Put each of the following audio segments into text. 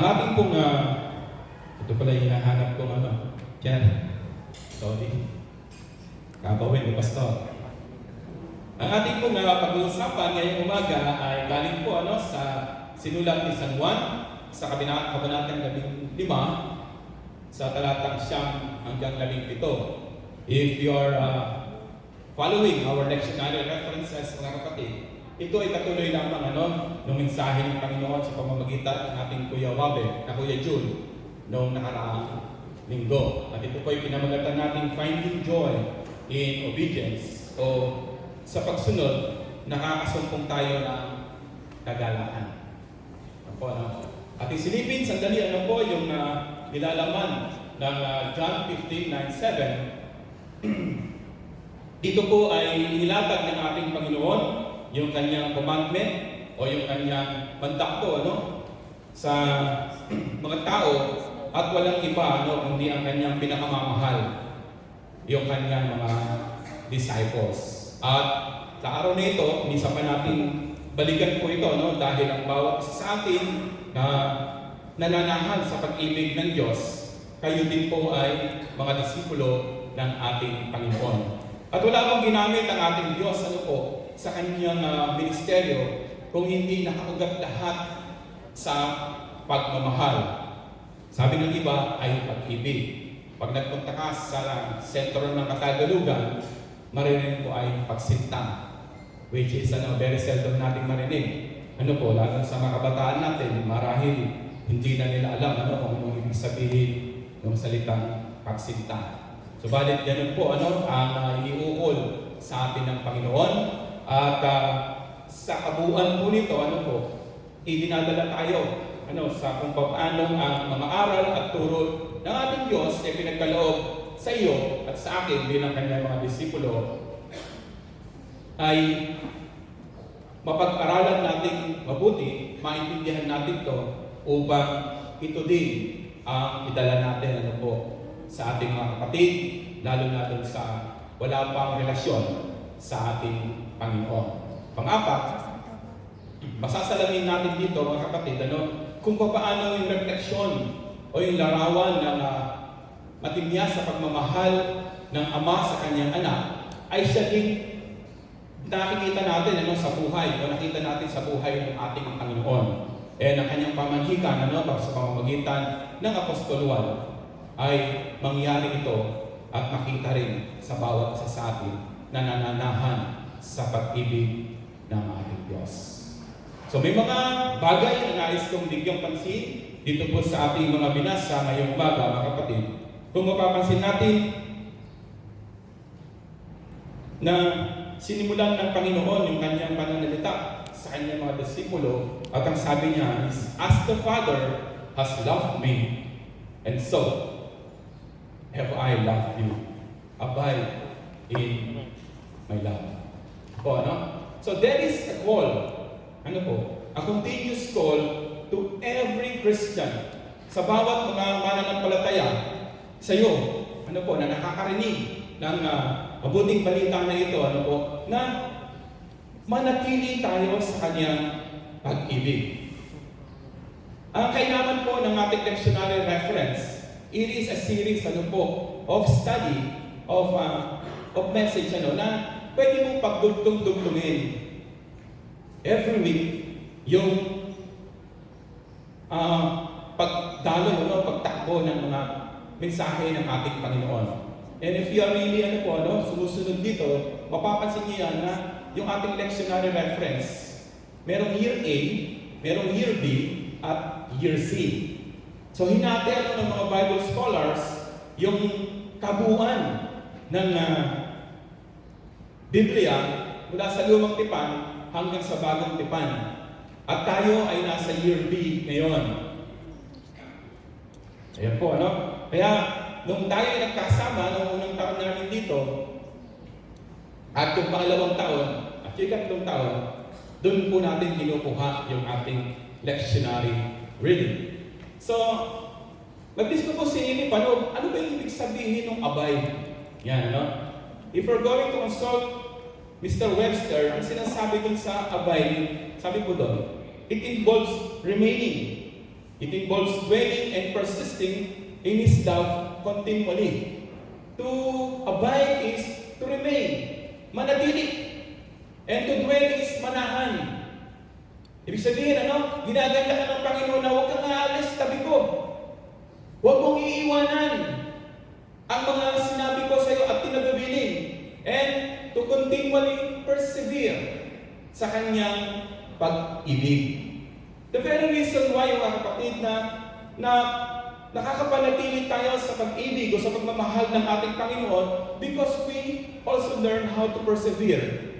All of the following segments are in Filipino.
Ang ating pong, ito pala yung hinahanap kong yan. Sorry. Kabawin ni Pastor. Ang ating pong pag-uusapan ngayong umaga ay galing po sa sinulat ni San Juan sa kabanatang 15 sa talatang 9 hanggang 17. If you are following our lectionary references, mga kapatid, ito ay katuloy lamang ng mensahe ng Panginoon sa pamamagitan ng ating Kuya Wabe, na Kuya June, noong nakaraang linggo. At ito po ay pinamagatan natin Finding Joy in Obedience, o sa pagsunod, nakakasumpong tayo ng kagalakan. At isilipin, sandali po yung nilalaman ng John 15:9-7. Dito po ay inilatag ng ating Panginoon yung kanyang commandment o yung kanyang mandakto sa mga tao, at walang iba kundi ang kanyang pinakamamahal, yung kanyang mga disciples. At sa araw na ito, minsan pa natin balikan po ito dahil ang bawat isa sa atin na nananahan sa pag-ibig ng Diyos, kayo din po ay mga disipulo ng ating Panginoon. At wala pong ginamit ang ating Diyos sa kanyang ministeryo kung hindi nakaugat lahat sa pagmamahal. Sabi ng iba ay pag-ibig. Pag nagpunta ka sa sentro ng Katagalugan, maririnig ko ay pagsinta, which is very seldom nating marinig. Lalo sa mga kabataan natin, marahil hindi na nila alam kung anong ibig sabihin ng salitang pagsinta. Subalit ganun po ang iniuul sa atin ng Panginoon, at sa kabuuan po nito idinadala tayo sa kung paano ang mga aral at turo ng ating Diyos ay pinagkaloob sa iyo at sa akin bilang kanyang mga disipulo, ay mapag-aralan natin mabuti, maintindihan natin ito upang ito din ang idala natin sa ating mga kapatid, lalo na dun sa wala pang relasyon sa ating Panginoon. Pang-apat, masasalamin natin dito mga kapatid kung paano yung refleksyon o yung larawan ng matimya sa pagmamahal ng Ama sa kanyang anak ay siya din nakikita natin sa buhay, o nakita natin sa buhay ng ating Panginoon. Ang kanyang pamanhikan sa pamamagitan ng apostolwan ay mangyari ito at makita rin sa bawat isa sa atin na nananahan sa pag-ibig ng ating Diyos. So may mga bagay na nais kong bigyang pansin dito po sa ating mga binasa ngayong umaga, mga kapatid. Kung mapapansin natin na sinimulan ng Panginoon yung kanyang pananalita sa kanyang mga disipulo, at ang sabi niya is, "As the Father has loved me, and so have I loved you. Abide in my love." So there is a call, a continuous call to every Christian, sa bawat mga mananampalataya sa iyo, na nakakarinig ng mabuting balita na ito, na manatili tayo sa kanyang pag-ibig. Ang kailangan po ng ating lectionary reference, it is a series of study, of message na pwede mong pagdugtong-dugtungin every week yung pagtakbo ng mga mensahe ng ating Panginoon. And if you are really sumusunod dito, mapapansin niyo na yung ating lectionary reference, merong year A, merong year B, at year C. So hinati ng mga Bible scholars yung kabuuan ng Biblia mula sa Lumang Tipan hanggang sa Bagong Tipan. At tayo ay nasa year B ngayon. Ayan po, Kaya, nung tayo ay nagkasama, nung unang taon namin dito, at yung pangalawang taon, at yung ikatlong taon, doon po natin kinukuha yung ating lectionary reading. So, mag-discuss po si Ini, ano ba yung ibig sabihin ng abide? Yan, If we're going to consult Mr. Webster, ang sinasabi dun sa abide, sabi po doon, it involves remaining It involves dwelling and persisting in His love continually. To abide is to remain, manatili. And to dwell is manahan. Ibig sabihin, ginaganda ka ng Panginoon na huwag kang aalis tabi ko. Huwag mong iiwanan ang mga sinabi ko sa iyo at tinagabilin. And to continually persevere sa kanyang pag-ibig. The very reason why, mga kapatid, na nakakapanatili tayo sa pag-ibig o sa pagmamahal ng ating Panginoon because we also learn how to persevere.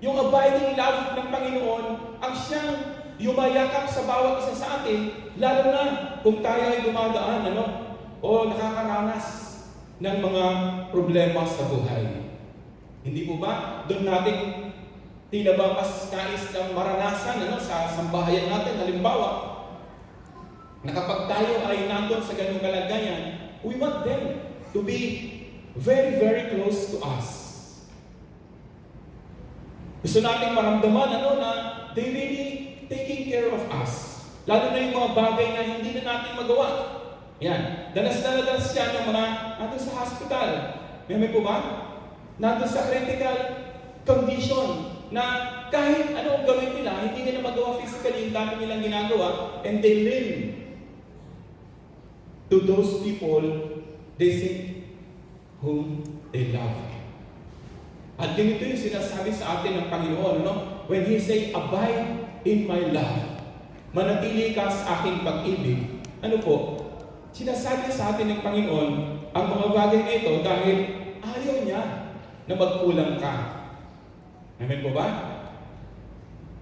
Yung abiding love ng Panginoon ang siyang yumayakap sa bawat isa sa atin, lalo na kung tayo ay dumadaan o nakakaranas ng mga problema sa buhay. Hindi po ba? Doon natin tila ba mas nais ng maranasan sa sambahayan natin. Halimbawa, na kapag tayo ay nandun sa ganung kalagayan, we want them to be very, very close to us. Gusto natin maramdaman na they really taking care of us. Lalo na yung mga bagay na hindi na natin magawa. Yan. Danas na danas siya ng mga nandun sa hospital. May po ba? Nandun sa critical condition na kahit anong gawin nila, hindi nila magawa physically yung dami nilang ginagawa, and they lean to those people they think whom they love. At ganito yung sinasabi sa atin ng Panginoon, when He say, abide in my love, manatili ka sa aking pag-ibig. Sinasabi sa atin ng Panginoon ang mga bagay na ito dahil ayaw niya na magkulang ka. Amen po ba?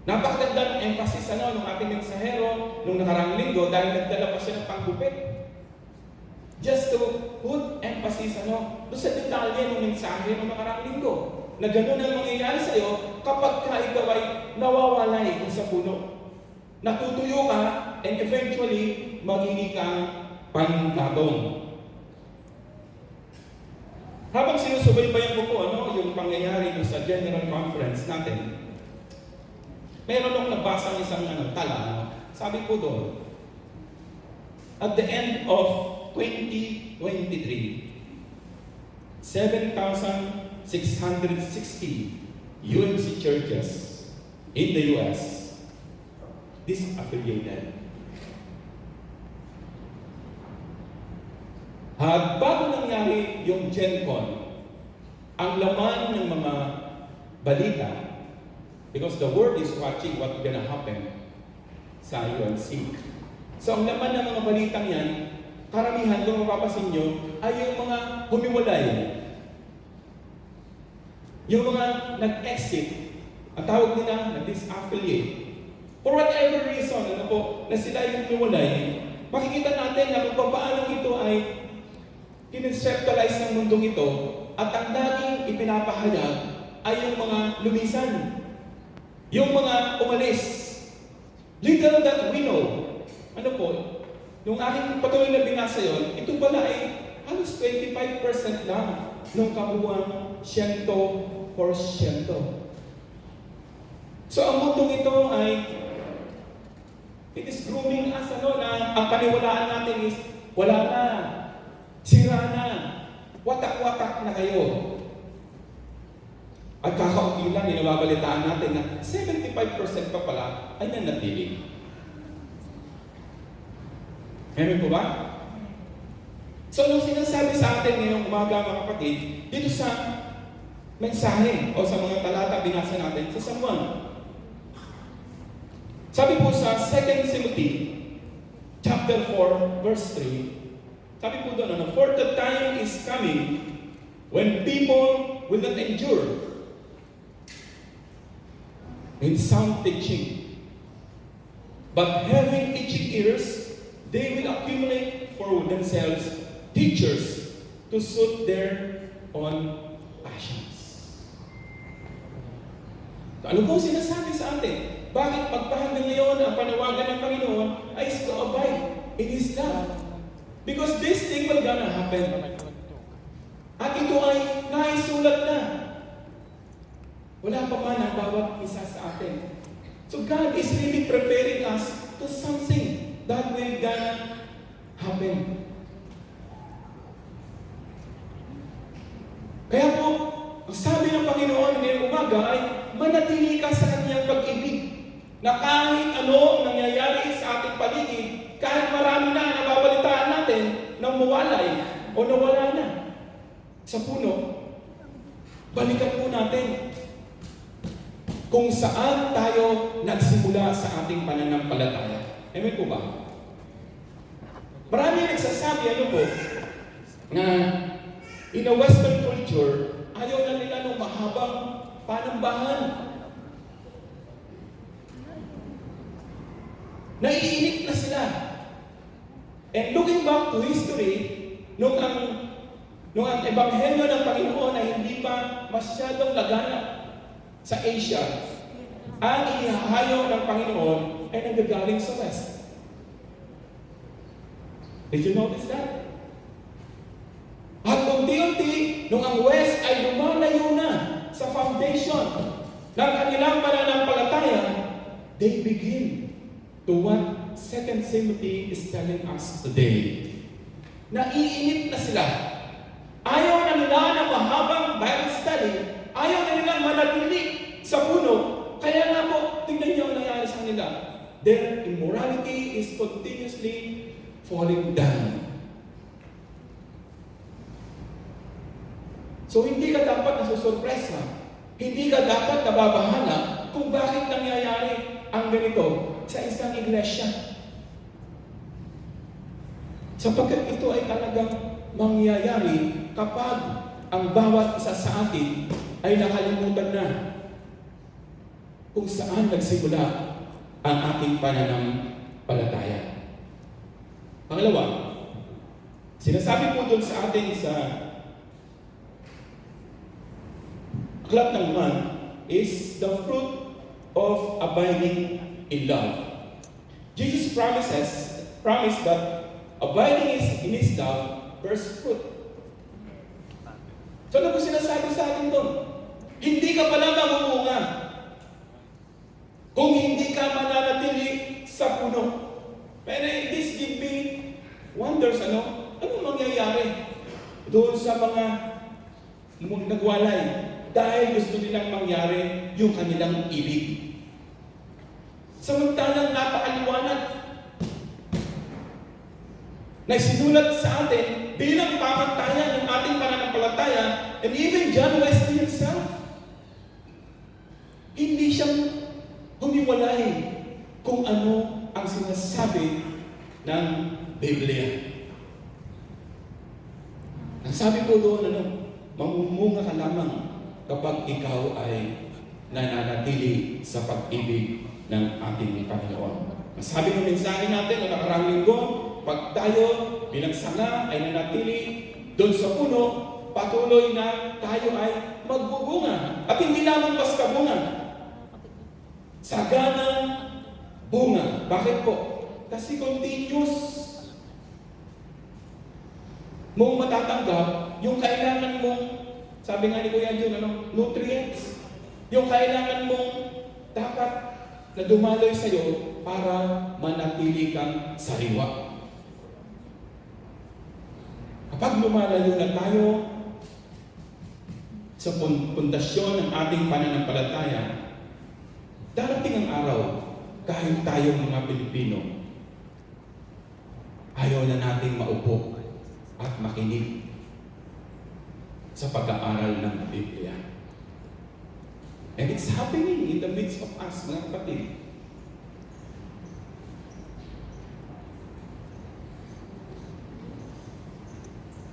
Napakaganda ng emphasis ng ating mensahero nung nakarang linggo dahil nagdala pa siya ng panggupit. Just to put emphasis doon sa detalye ng mensahe ng nakarang linggo. Na gano'n ang mangyayari sa iyo kapag ikaw ay nawawalay sa puno. Natutuyo ka and eventually magiging kang pangkatong. Habang sinusubaybayan ko po yung pangyayari sa General Conference natin, mayroon akong nabasa isang tala. Sabi po doon, at the end of 2023, 7,660 UMC churches in the U.S. disaffiliated. At bago nangyari yung GenCon, ang laman ng mga balita, because the world is watching what's gonna happen sa UMC. So ang laman ng mga balitang yan, karamihan kung mapapasin nyo, ay yung mga humiwalay. Yung mga nag-exit, ang tawag nila na-disaffiliate. For whatever reason, na sila yung humiwalay, makikita natin na kung paano ito ay kinonceptualize ng mundong ito at ang laging ipinapahayag ay yung mga lumisan. Yung mga umalis. Little that we know. Yung aking patuloy na binasa yun, ito pala ay halos 25% lang ng kabuuan 100%. So ang mundong ito ay it is grooming us na ang paniwalaan natin is wala na, sira na, watak-watak na kayo. At kakaunti lang, inababalitaan natin na 75% pa pala ay nanatili. Amen po ba? So, nung sinasabi sa atin ngayong umaga mga kapatid, dito sa mensahe o sa mga talata binasa natin sa San Juan. Sabi po sa 2 Timothy chapter 4 verse 3, sabi po doon, for the time is coming when people will not endure in sound teaching, but having itching ears, they will accumulate for themselves teachers to suit their own passions. So, ano po sinasabi sa atin? Bakit pagpahanggang ngayon ang panawagan ng Panginoon ay to abide in His love? Because this thing will gonna happen. At ito ay naisulat na. Wala pa man ang bawat isa sa atin. So God is really preparing us to something. that will gonna happen. Kaya po, ang sabi ng Panginoon ngayong umaga ay manatili ka sa kanyang pag-ibig. Na kahit ano ang nangyayari sa ating paligid, kahit marami na nababalitaan natin na mawalay o nawala na sa puno, balikan po natin kung saan tayo nagsimula sa ating pananampalataya. Amen po ba? Marami nagsasabi, ano po, na in a Western culture, ayaw na nila ng mahabang panambahan. Naiinip na sila. And looking back to history, nung ang ebanghelyo ng Panginoon ay hindi pa masyadong laganap sa Asia, ang inihahayo ng Panginoon ay nanggagaling sa West. Did you notice that? At unti-unti, nung ang West ay lumalayo na sa foundation ng kanilang pananampalataya, they begin to what 2 Timothy is telling us today. Naiinip na sila. Ayaw na nila ng mahabang Bible study. Ayaw na nilang manatili sa puno. Kaya nga po, tingnan niyo ang nangyari sa kanila. Their immorality is continuously falling down. So hindi ka dapat nasusurpresa. Hindi ka dapat nababahala kung bakit nangyayari ang ganito sa isang iglesia. Sapagkat ito ay talagang mangyayari kapag ang bawat isa sa atin ay nakalimutan na kung saan nagsimula ang ating pananampalataya. Pangalawa, sinasabi po doon sa ating sa aklat ng man is the fruit of abiding in love. Jesus promised that abiding in His love bears fruit. So ano po sinasabi sa atin doon? Hindi ka pala mamumunga kung hindi ka mananatili sa puno. Pero this give me wonders, ano mangyayari doon sa mga nagwalay dahil gusto nilang mangyari yung kanilang ibig. Samantalang napakaliwanag na sinulat sa atin bilang pamantayan ng ating pananampalataya, and even John Wesley himself, hindi siyang humiwalay kung ano ang sinasabi ng Biblia. Ang sabi po doon, mamumunga ka lamang kapag ikaw ay nananatili sa pag-ibig ng ating Panginoon. Ang sabi ng mensahe natin na nakarang linggo, pag tayo bilang sanga ay nanatili doon sa puno, patuloy na tayo ay magbubunga. At hindi lamang basta bunga, saganang bunga. Bakit po? Kasi continuous mong matatanggap yung kailangan mong, sabi nga ni Kuya Jun, nutrients. Yung kailangan mong dapat na dumaloy sa iyo para manatili kang sariwa. Kapag lumalayo na tayo sa pundasyon ng ating pananampalataya, darating ang araw, kahit tayong mga Pilipino, ayaw na nating maupo at makinig sa pag-aaral ng Biblia. And it's happening in the midst of us, mga kapatid.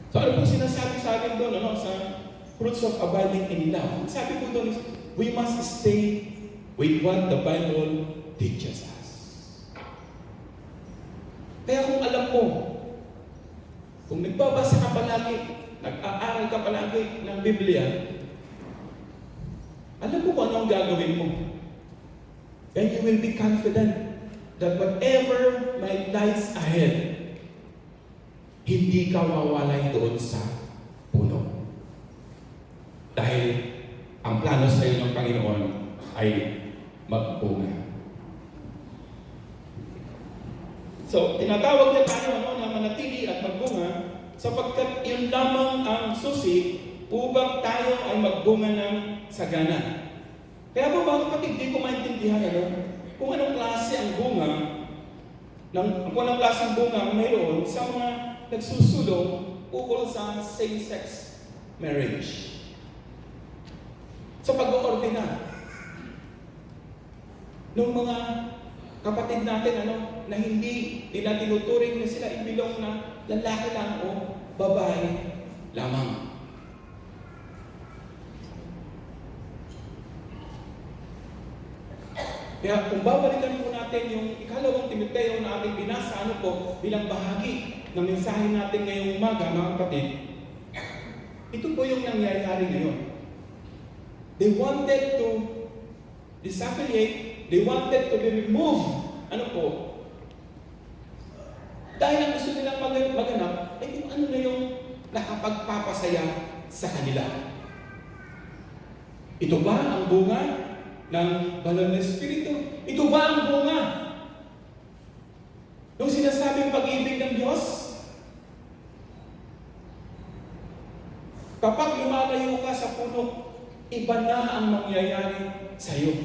So ano pong sinasabi sa atin doon, sa fruits of abiding in love? Sabi po doon is, we must stay with what the Bible teaches us. Kaya kung alam mo, kung nagbabasa ka palagi, nag-aaral ka palagi ng Biblia, alam mo kung ano ang gagawin mo. And you will be confident that whatever might lies ahead, hindi ka mawalay doon sa puno. Dahil ang plano sa iyo ng Panginoon ay magbunga. So, tinatawag niya tayo na manatili at magbunga sapagkat yun lamang ang susi upang tayo ay magbunga ng sagana. Kaya po mga kapatid, di ko maintindihan kung anong klase ang bunga, kung anong klase ang bunga mayroon sa mga nagsusulong ukol sa same-sex marriage. Sa pag-oordina ng mga kapatid natin na hindi nila tinuturing na sila ibilong na lalaki lang o babae lamang. Kaya kung babalikan po natin yung ikalawang Timoteo na ating binasa, bilang bahagi ng mensahe natin ngayong umaga, mga kapatid, ito po yung nangyayari ngayon. They wanted to disaffiliate, they wanted to be removed. Dahil ang gusto nilang maganap ay kung ano na yung nakapagpapasaya sa kanila. Ito ba ang bunga ng banal na Espiritu? Ito ba ang bunga nung sinasabing pag-ibig ng Diyos? Kapag lumalayo ka sa puno, iba na ang mangyayari sa iyo.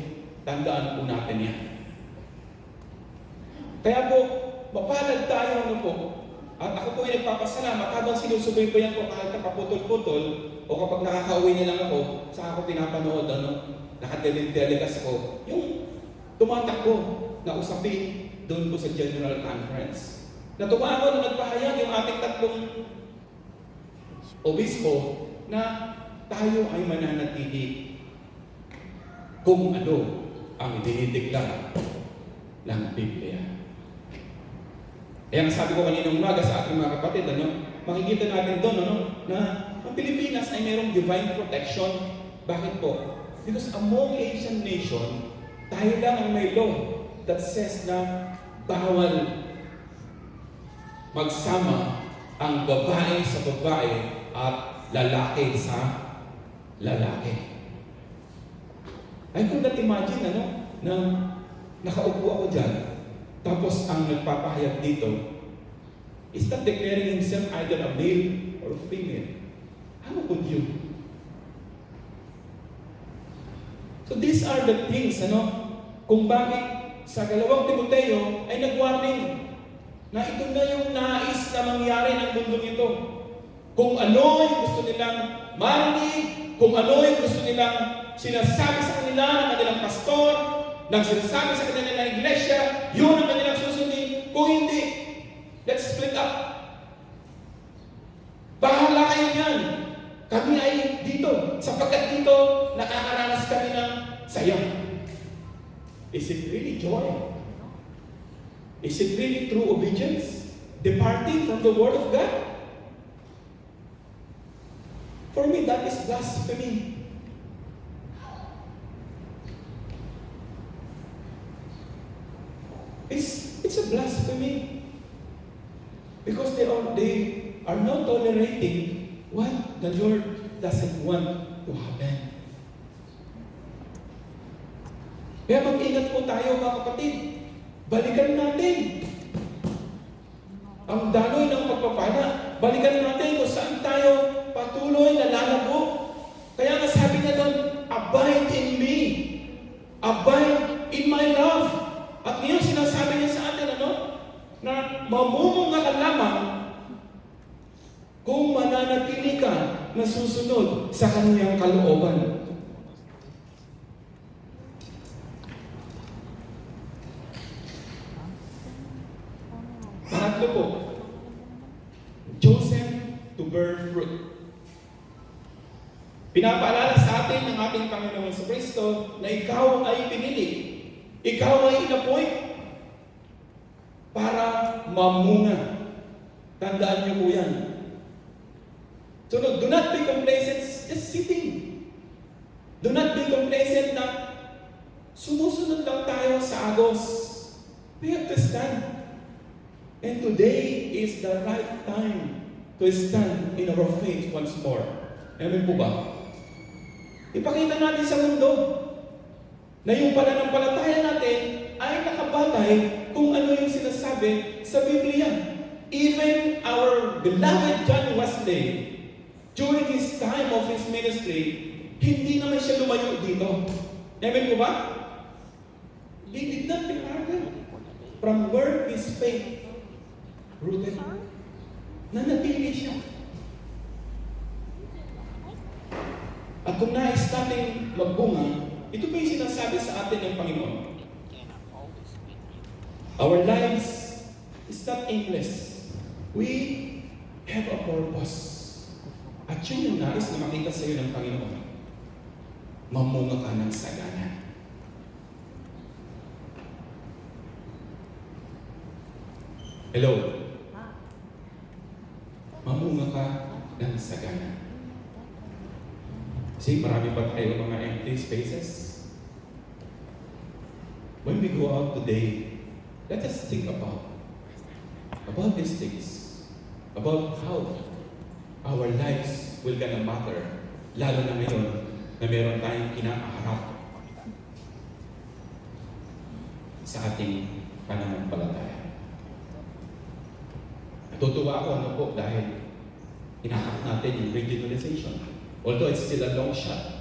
Tandaan po natin yan. Kaya po, mapalad tayo at ako po ay nagpapasalamat habang sinusubaybayan ko kahit napaputol-putol o kapag nakakauwi na lang ako, saan ako pinapanood, nakatelekas ko, yung tumatakbo na usapin doon po sa General Conference. Natuwa ako na nagpahayag yung ating tatlong obispo na tayo ay mananatili kung ano ang dinideklara ng Biblia. Kaya sabi ko kaninang umaga sa ating mga kapatid, makikita natin doon na ang Pilipinas ay mayroong divine protection. Bakit po? Because among Asian nation, tayo lang ang may law that says na bawal magsama ang babae sa babae at lalaki sa lalaki. I could not imagine na nakaupo ako dyan, tapos ang nagpapahayag dito is not declaring himself either a male or female. How would you? So these are the things, kung bakit sa 2 Timoteo ay nag-warning na ito na yung nais na mangyari ng mundo nito. Kung ano yung gusto nilang marinig, kung ano yung gusto nilang sinasabi sa kanila ng kanilang pastor, nang sinasabi sa kanila ng iglesia, yun ang kanilang susundin. Kung hindi, let's split up. Bahala kayo yan. Kami ay dito, sapagkat dito nakakaranas kami ng saya. Is it really joy? Is it really true obedience? Departing from the Word of God? For me, that is blasphemy. It's a blasphemy. Because they are not tolerating what the Lord doesn't want to happen. Kaya mag-ingat po tayo mga kapatid. Balikan natin ang daloy ng pagpapala. Balikan natin kung saan tayo patuloy na lalago. Kaya nga sabi niya doon, abide in me. Abide in my love. At ngayon sinasabi niya sa atin, na mamumunga ka lamang kung mananatili ka na susunod sa kanyang kalooban. Pangatlo po, chosen to bear fruit. Pinapaalala sa atin ng ating Panginoon sa Kristo na ikaw ay pinili. Ikaw ay in-appoint para mamunga. Tandaan niyo po yan. So do not be complacent just sitting. Do not be complacent na sumusunod lang tayo sa agos. We have to stand. And today is the right time to stand in our faith once more. Amen po ba? Ipakita natin sa mundo na yung pananampalataya natin ay nakabatay kung ano yung sinasabi sa Biblia. Even our beloved John Wesley, during his time of his ministry, hindi naman siya lumayo dito. Amen po ba? He did not depart from where his faith rooted. Nanatili siya. At kung nais natin magbunga, ito pa yung sinasabi sa atin ng Panginoon. Our lives is not aimless. We have a purpose. At yun yung nais na makita sa iyo ng Panginoon. Mamunga ka ng sagana. Hello? Mamunga ka ng sagana. See, marami pa tayo mga empty spaces. When we go out today, let us think about these things. About how our lives will gonna matter. Lalo na ngayon na meron tayong kinakaharap sa ating pananampalataya. Natutuwa ako po dahil hinaharap natin yung regionalization. Although it's still a long shot.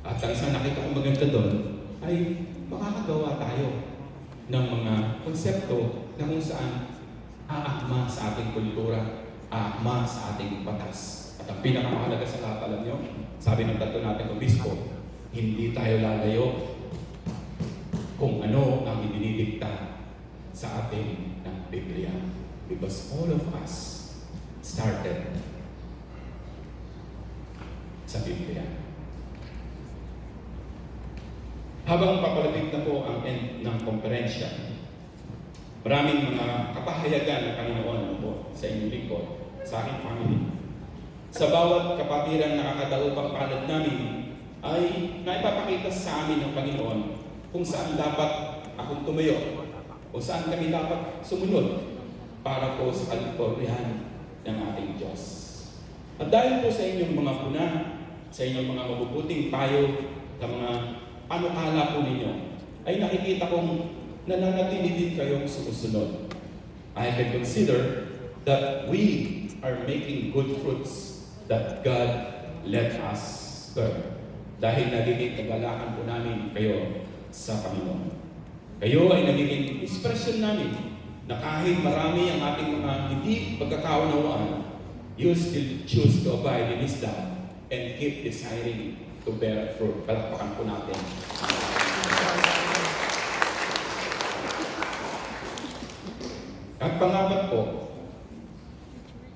At ang isang nakita kong maganda doon ay makakagawa tayo ng mga konsepto na kung saan aakma sa ating kultura, aakma sa ating batas. At ang pinakamahalaga sa lahat, alam nyo, sabi ng tatlo natin obispo, hindi tayo lalayo kung ano ang idinidikta sa ating ng Biblia. Because all of us started sa Biblia. Habang papalapit na po ang end ng konferensya, maraming mga kapahayagan ng Panginoon po sa inyong lingkod, sa aking family. Sa bawat kapatirang nakakadaupang palad namin, ay naipapakita sa amin ng Panginoon kung saan dapat akong tumayo, kung saan kami dapat sumunod para po sa kaligtasan ng ating Diyos. At dahil po sa inyong mga puna, sa inyong mga mabubuting payo, sa mga panukala po ninyo, ay nakikita kong nananatili din kayong sumusunod. I can consider that we are making good fruits that God let us bear. Dahil nagiging kagalakan po namin kayo sa Panginoon. Kayo ay nagiging expression namin na kahit marami ang ating mga hindi pagkakaunawaan, you still choose to abide in His love and keep desiring to bear fruit. Palakpakan po natin. At pangapat po,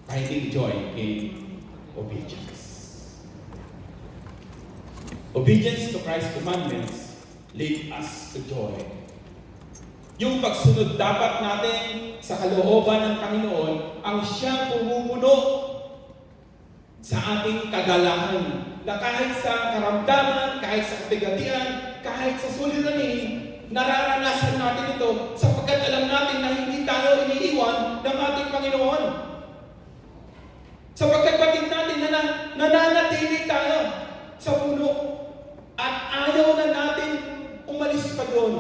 finding joy in obedience. Obedience to Christ's commandments lead us to joy. Yung pagsunod dapat natin sa kalooban ng Panginoon ang siyang pumumuno sa ating kagalakan. Na kahit sa karamdaman, kahit sa kabigatian, kahit sa suliranin, nararanasan natin ito sapagkat alam natin na hindi tayo iniiwan ng ating Panginoon. Sapagkat batid natin na nananatili tayo sa puno at ayaw na natin umalis pa doon.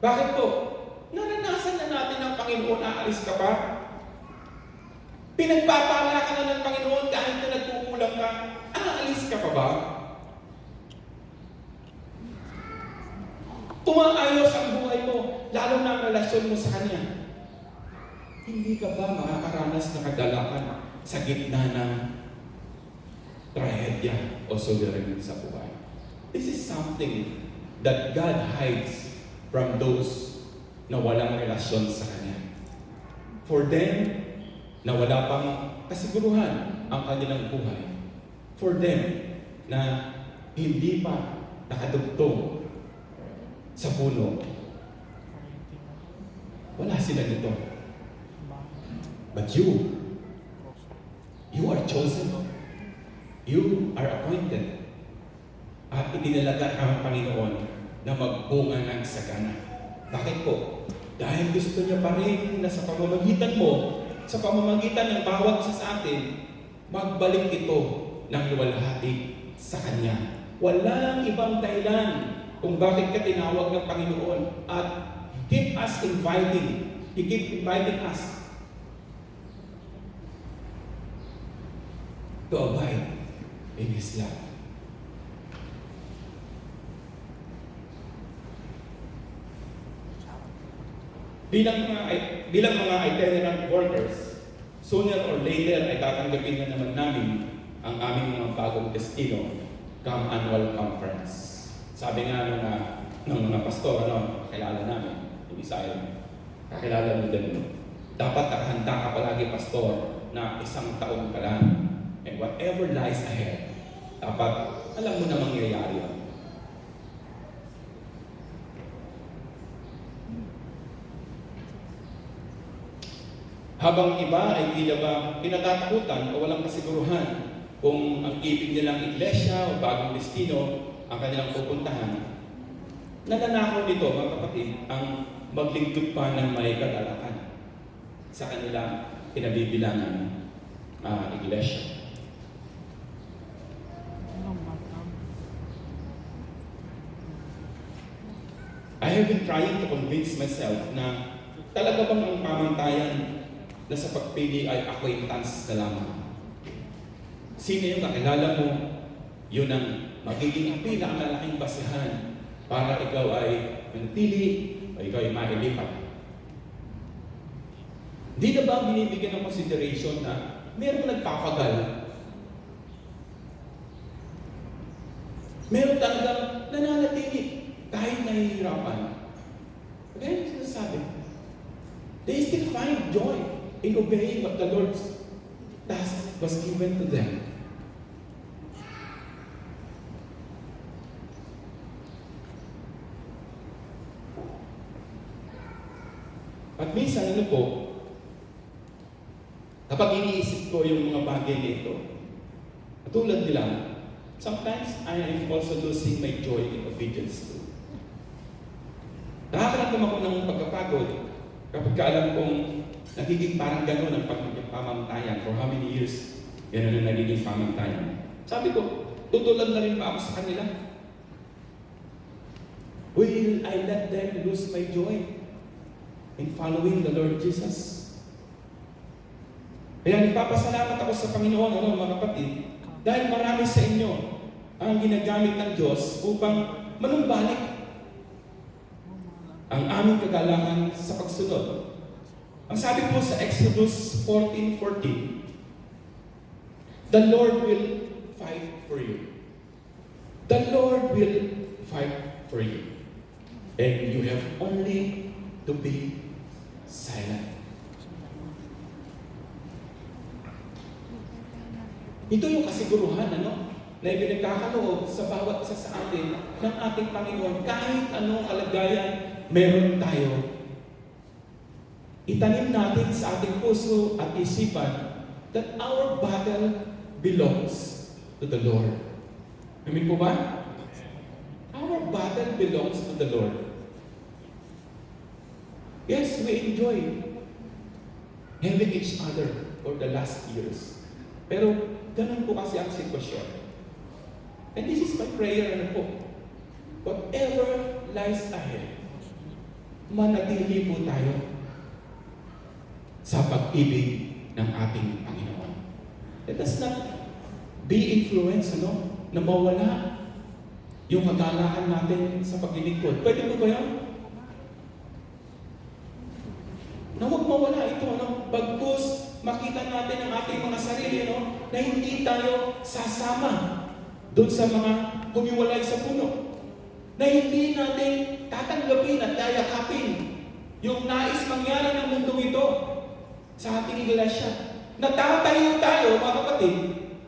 Bakit po? Naranasan na natin ng Panginoon, aalis ka pa? Pinagpapala ka na ng Panginoon kahit na nagkukulang ka, aalis ka pa ba? Umaayos ang buhay mo, lalo na ang relasyon mo sa Kanya. Hindi ka ba makakaranas na kagalakan sa gitna ng trahedya o suliranin sa buhay? This is something that God hides from those na walang relasyon sa Kanya. For them, na wala pang kasiguruhan ang kanilang buhay. For them, na hindi pa nakadugtong sa puno. Wala sila nito. But you are chosen. You are appointed. At itinalaga ang Panginoon na magbunga ng sagana. Bakit po? Dahil gusto niya pa rin na sa pamamagitan mo, sa pamamagitan ng bawat isa sa atin, magbalik ito ng luwalhati sa Kanya. Walang ibang dahilan kung bakit ka tinawag ng Panginoon at keep us inviting. He keep inviting us to abide in His love. Bilang mga itinerant workers, sooner or later ay tatanggapin na naman namin ang aming mga bagong destino come annual conference. Sabi nga ng mga pastor, kakilala namin, yung Bisaya, kakilala mo din, dapat nakahanda ka palagi, pastor, na 1 taon ka lang. And whatever lies ahead, dapat alam mo na mangyayari yan. Habang iba ay tila ba kinatatakutan o walang kasiguruhan kung ang ibig nilang iglesia o bagong destino ang kanilang pupuntahan, nananakaw nito, mga kapatid, ang maglingkod pa ng may kagalakan sa kanilang kinabibilangan iglesia. I have been trying to convince myself na talaga bang ang pamantayan na sa pagpili ay acquaintance na lamang. Sino yung kakilala mo, yun ang magiging pinakamalaking basehan para ikaw ay manatili o ikaw ay mailipat. Hindi na ba binibigyan ng consideration na meron nagpapagal? Meron talagang nananatili kahit nahihirapan. Kaya sinasabi, they still find joy in obeying what the Lord's task was given to them. At minsan, kapag iniisip ko yung mga bagay nito, tulad nila, sometimes I am also losing my joy in obedience too. Nakakaramdam ako ng pagkapagod kapag alam kong nagiging parang gano'n ang pagpamantayan. For how many years, gano'n ang nagiging pamantayan. Sabi ko, tutulad na rin ba ako sa kanila? Will I let them lose my joy in following the Lord Jesus? Kaya nagpapasalamat ako sa Panginoon, mga kapatid, dahil marami sa inyo ang ginagamit ng Diyos upang manumbalik ang aming kagalakan sa pagsunod. Ang sabi po sa Exodus 14:14, the Lord will fight for you. The Lord will fight for you. And you have only to be silent. Ito yung kasiguruhan, na ibinagkakaloob sa bawat isa sa atin ng ating Panginoon. Kahit anong kalagayan meron tayo, itanim natin sa ating puso at isipan that our battle belongs to the Lord. Amin po ba? Our battle belongs to the Lord. Yes, we enjoy having each other for the last years. Pero ganun po kasi ang sitwasyon. And this is my prayer, whatever lies ahead, manatili po tayo sa pag-ibig ng ating Panginoon. Let us not be influenced, na mawala yung kagalakan natin sa paglilingkod. Pwede mo ba yan? Na huwag mawala ito, bagkus makita natin ang ating mga sarili, na hindi tayo sasama doon sa mga humiwalay sa puno. Na hindi natin tatanggapin at yayakapin yung nais mangyari ng mundong ito sa ating iglesia. Natatayo tayo, mga kapatid,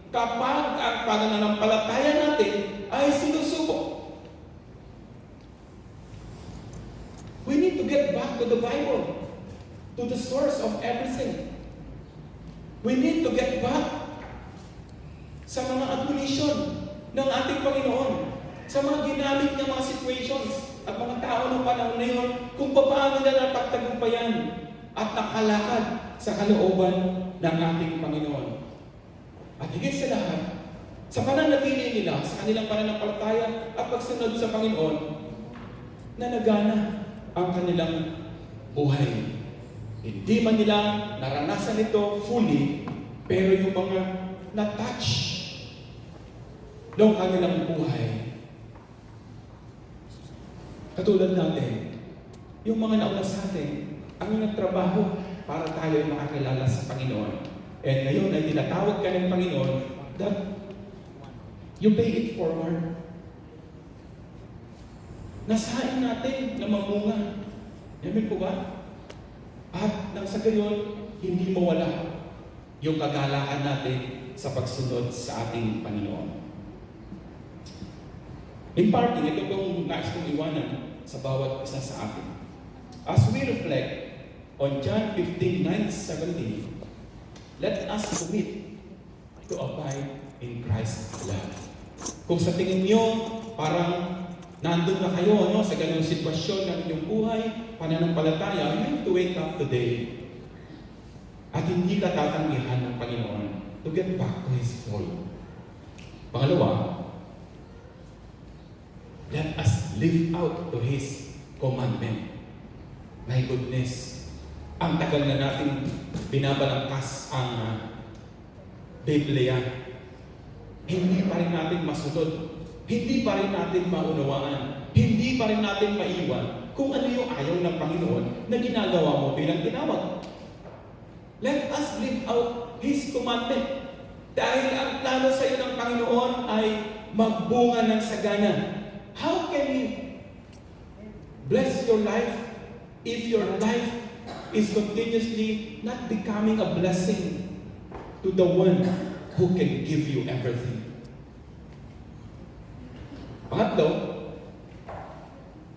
kapag ang pananampalataya natin ay sinusubok. We need to get back to the Bible, to the source of everything. We need to get back sa mga admonition ng ating Panginoon, sa mga ginamit niya mga situations at mga tao ng panahon na yun, kung paano nila napagtagumpayan at nakalakad sa kalooban ng ating Panginoon. At higit sa lahat, sa pananatili nila, sa kanilang pananampalataya at pagsunod sa Panginoon, na nagana ang kanilang buhay. Hindi man nila naranasan ito fully, pero yung mga na-touch ng kanilang buhay. Katulad natin, yung mga nauna sa atin, ang nagtrabaho para tayo ay makakilala sa Panginoon. And ngayon ay tinatawag ka ng Panginoon that you pay it forward. Nasain natin na mamunga. Amen po ba? At nang sa gayon, hindi mawala yung kagalakan natin sa pagsunod sa ating Panginoon. In parting, ito pong nais kong iwanan sa bawat isa sa atin. As we reflect on John 15:9-17, let us commit to abide in Christ's love. Kung sa tingin nyo, parang nandun na kayo sa ganung sitwasyon ng inyong buhay, pananampalataya, you have to wake up today. At hindi ka tatanggihan ng Panginoon to get back to His fold. Pangalawa, let us live out to His commandment. My goodness, ang tagal na natin binabalangkas ang Biblia. Hindi pa rin natin masunod. Hindi pa rin natin maunawaan. Hindi pa rin natin maiwan kung ano yung ayaw ng Panginoon na ginagawa mo bilang tinawag. Let us live out His commandment. Dahil ang plano sa iyo ng Panginoon ay magbunga ng sagana. How can He bless your life if your life is continuously not becoming a blessing to the one who can give you everything? Pangatlo,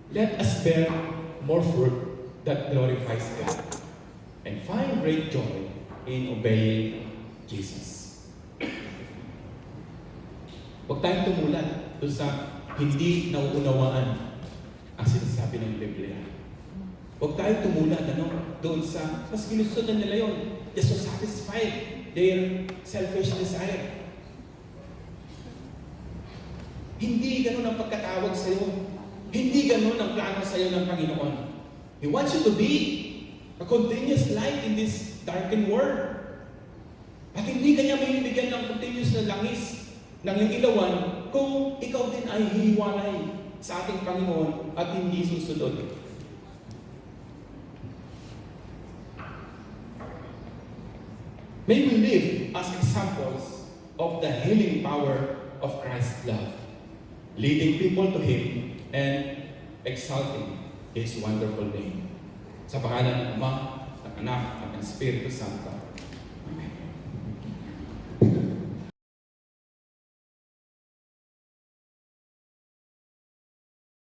let us bear more fruit that glorifies God and find great joy in obeying Jesus. Huwag tayong tumulan doon sa hindi nauunawaan ang sinasabi ng Biblia. Huwag tayong tumulan doon sa mas ginusto na nila yun. Just to satisfy their selfish desire. Hindi ganun ang pagkatawag sa iyo. Hindi ganun ang plano sa iyo ng Panginoon. He wants you to be a continuous light in this darkened world. At hindi kanya may bibigyan ng continuous na langis ng iyong ilawan kung ikaw din ay hihiwalay sa ating Panginoon at hindi susunod. May we live as examples of the healing power of Christ's love, leading people to Him and exalting His wonderful name. Sa pangalan ng Ama, ng Anak, at ng Espiritu Santo.